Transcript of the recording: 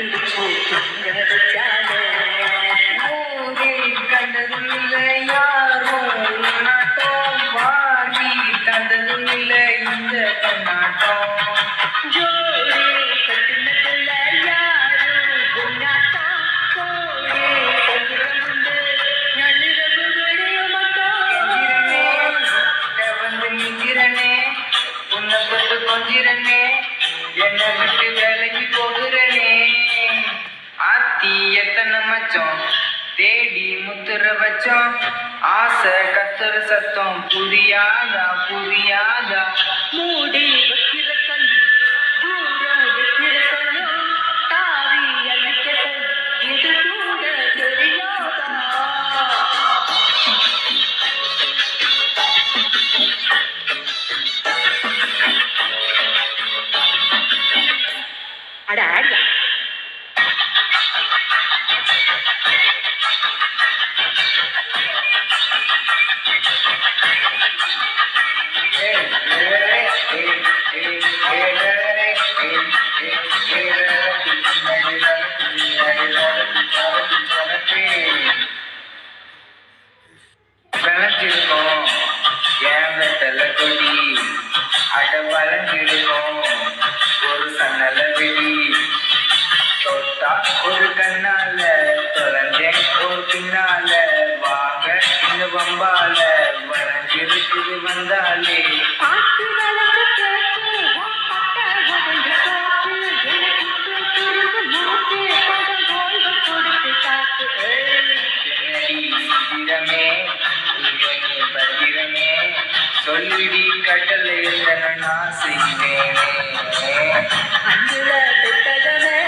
பிடிச்சு தங்க வச்சாலே ஊரில் கண்டதும் இல்லை யாரும் நாட்டம் வாங்கி தந்ததும் இல்லை இந்த கொண்டாட்டம் ஜோடி கட்டினதுல யாரும் கொண்டாட்டம் கோடி கொண்டு நள்ளிரவு விடிய மாட்டோம் வந்து நிற்கிறனே உன்னை பட்டு கொஞ்சிறனே என்னை விட்டு வேலைக்கு போகிறனே ஆத்தி எத்தனை மச்சம் தேடி முத்துற வச்சோம் ஆசை கத்துற சத்தம் புரியாதா புரியாதா மூடி வைக்கிற கண் தூரம் வைக்கிற கண்ணும் தாவி அழிக்க இது கூட தெரியாதா அட ஆடியா வளர்ச்சிருக்கோம் ஏன் வெத்தல கொடி அட வளர்ச்சிருக்கோம் ஒரு கண்ணல வெடி தொட்டா ஒரு கண்ணால தொலைஞ்சேன் ஒரு பின்னால வாங்க இந்த வம்பால வளைஞ்சிருக்குது வந்தாலே பத்திரமே சொல்லிடி கட்டளை நான் செய்வேனே அஞ்சுல பெட்டதமே